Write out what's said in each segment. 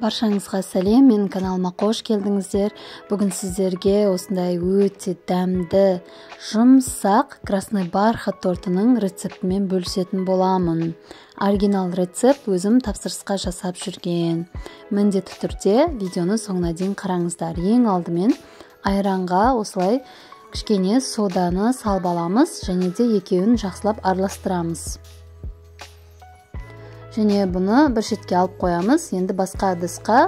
Баршаңызға сәлем, мен каналыма қош келдіңіздер. Бүгін сіздерге осындай өте дәмді, жұмсақ красный бархат тортының рецептімен бөлісетін боламын. Оригинал рецепт өзім тапсырысқа жасап жүрген. Міндетті түрде видеоны соңына дейін қараңыздар. Ең алдымен айранға осылай кішкене соданы салып аламыз және де екеуін жақсылап араластырамыз. Және бұны бір шетке алып қоямыз. Енді басқа ыдысқа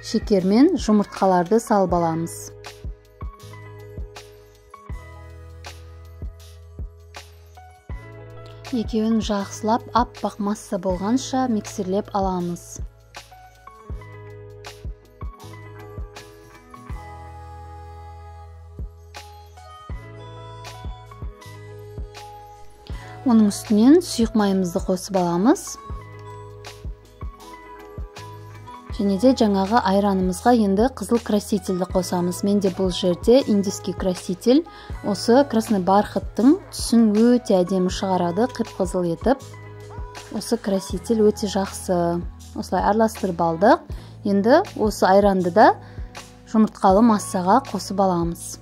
шекер мен жұмыртқаларды салып аламыз. Екеуін жақсылап аппақ масса болғанша миксерлеп аламыз. Оның үстінен сұйық майымызды қосып аламыз. Және де жаңағы айранымызға енді қызыл красительді қосамыз. Менде бұл жерде индийский краситель. Осы красный бархаттың түсін өте әдемі шығарады, қып-қызыл етіп. Осы краситель өте жақсы. Осылай араластырып алдық. Енді осы айранды да жұмыртқалы массаға қосып аламыз.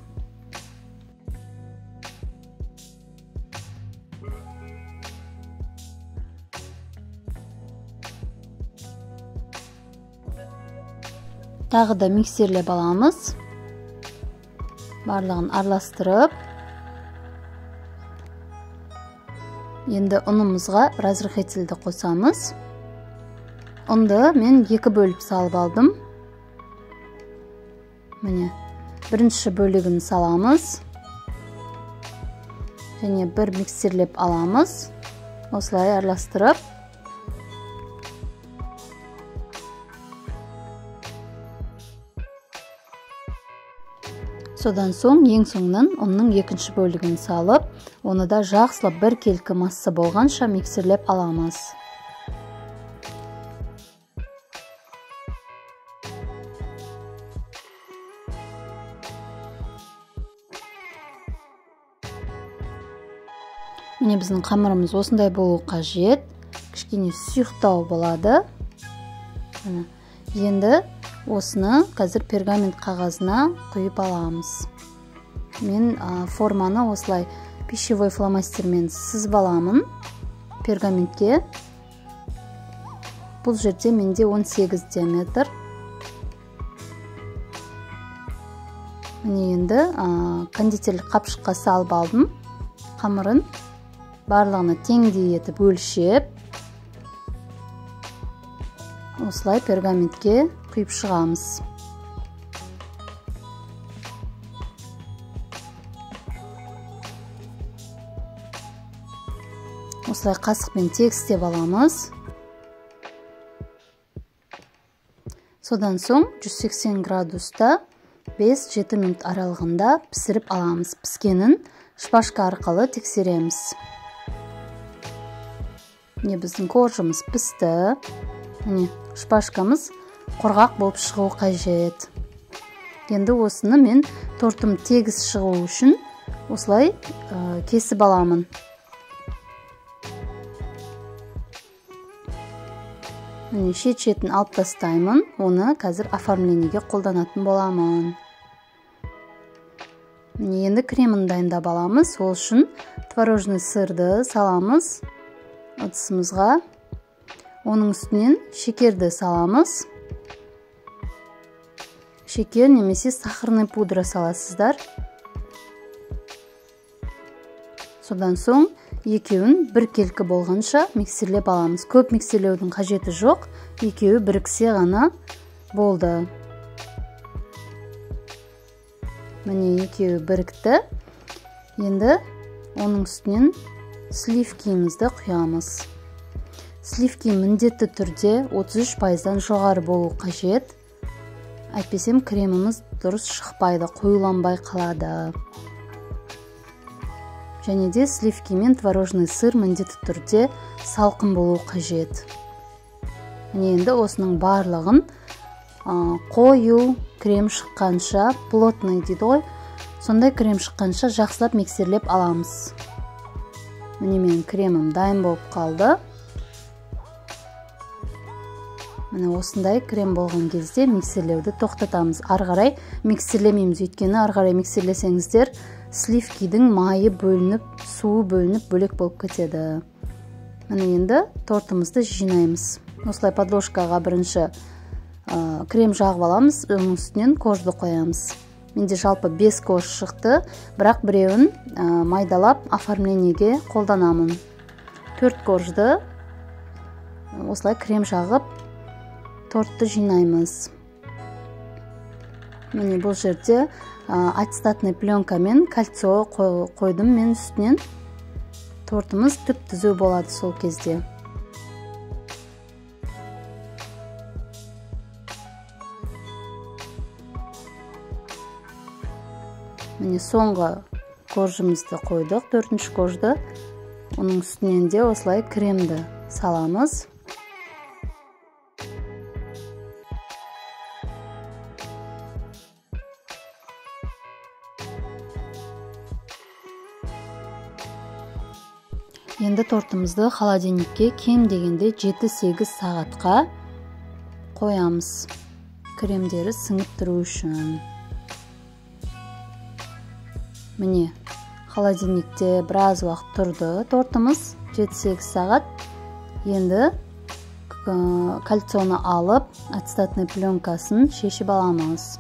Тағы да миксерлеп аламыз. Барлығын араластырып. Енді ұнымызға разрыхлителді қосамыз. Ұнды мен екі бөліп салып алдым. Міне, бірінші бөлігін саламыз. Және бір миксерлеп аламыз. Осылай араластырып. Содан соң ең соңынан оның екінші бөлігін салып, оны да жақсылап бір келкі масса болғанша миксерлеп аламыз. Міне біздің қамырымыз осындай болу қажет. Кішкене сұйықтау болады. Енді осыны қазір пергамент қағазына құйып аламыз. Мен форманы осылай пищевой фломастермен сызып аламын пергаментке. Бұл жерде менде 18 диаметр. Міне енді кондитерлік қапшыққа салып алдым. Қамырын барлығына теңдей етіп өлшеп, осылай пергаментке құйып шығамыз. Осылай қасықпен тегістеп аламыз. Содан соң 180 градуста 5-7 минут аралығында пісіріп аламыз. Піскенін шпажка арқылы тексереміз. Міне біздің коржымыз пісті. Міне шпажкамыз құрғақ болып шығу қажет. Енді осыны мен тортым тегіс шығу үшін осылай кесіп аламын. Міне шет-шетін алып тастаймын. Оны қазір оформлениеге қолданатын боламын. Міне енді кремін дайындап аламыз. Ол үшін творожный сырды саламыз ыдысымызға. Оның үстінен шекерді саламыз. Шекер немесе сахарный пудра саласыздар. Содан соң екеуін бір келкі болғанша миксерлеп аламыз. Көп миксерлеудің қажеті жоқ. Екеуі біріксе ғана болды. Міне екеуі бірікті. Енді оның үстінен сливкимізді құямыз. Сливки міндетті түрде 33%-дан жоғары болу қажет. Әйтпесем креміміз дұрыс шықпайды, қоюланбай қалады. Және де сливки мен творожный сыр міндетті түрде салқын болу қажет. Енді осының барлығын қою крем шыққанша, плотный дейді ғой, сондай крем шыққанша жақсылап миксерлеп аламыз. Міне мен кремім дайын болып қалды. Міне осындай крем болған кезде миксерлеуді тоқтатамыз. Ары қарай миксерлемейміз, өйткені ары қарай миксерлесеңіздер сливкидің майы бөлініп, суы бөлініп бөлек болып кетеді. Міне енді тортымызды жинаймыз. Осылай подложкаға бірінші крем жағып аламыз, оның үстінен кожды қоямыз. Менде жалпы 5 кож шықты, бірақ біреуін майдалап оформлениеге қолданамын. 4 кожды осылай крем жағып тортты жинаймыз. Міне бұл жерде аттестатный пленкамен кольцо қойдым мен үстінен. Тортымыз түп-түзу болады сол кезде. Міне соңғы кожымызды қойдық, 4-ші кожды. Оның үстінен де осылай кремді саламыз. Енді тортымызды холодильникке кем дегенде 7-8 сағатқа қоямыз. Кремдері сіңіп тұру үшін. Міне, холодильникте біраз уақыт тұрды тортымыз, 7-8 сағат. Енді кольцоны алып, аттестатный пленкасын шешіп аламыз.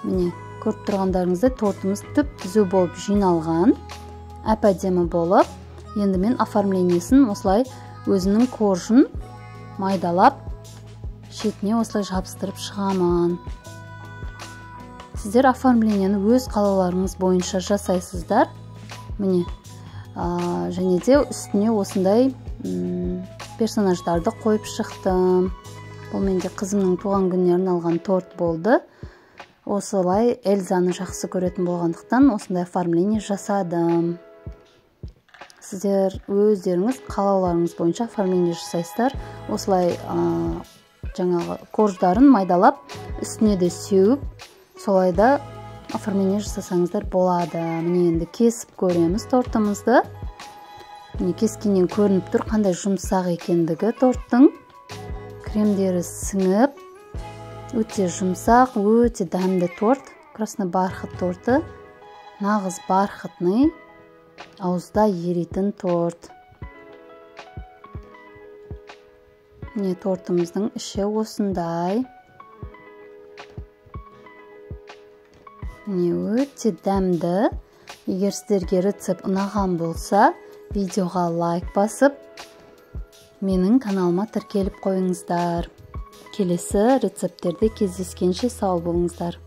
Міне, көріп тұрғандарыңыздай тортымыз түп-түзу болып жиналған. Әп-әдемі болып, енді мен оформлениесін осылай өзінің кожын майдалап, шетіне осылай жабыстырып шығамын. Сіздер оформлениені өз қалауларыңыз бойынша жасайсыздар. Міне, және де үстіне осындай персонаждарды қойып шықтым. Бұл менде қызымның туған күніне арналған торт болды. Осылай Эльзаны жақсы көретін болғандықтан осындай оформление жасадым. Сіздер өздеріңіз қалауларыңыз бойынша оформление жасайсыздар. Осылай жаңағы кождарын майдалап, үстіне де сеуіп, солайда оформление жасасаңыздар болады. Міне енді кесіп көреміз тортымызды. Міне кескеннен көрініп тұр қандай жұмсақ екендігі торттың. Кремдері сіңіп, өте жұмсақ, өте дәмді торт. Красный бархат торты. Нағыз бархатный, ауызда еритін торт. Міне тортымыздың іші осындай. Міне өте дәмді. Егер сіздерге рецепт ұнаған болса, видеоға лайк басып, менің каналыма тіркеліп қойыңыздар. Келесі рецепттерде кездескенше сау болыңыздар.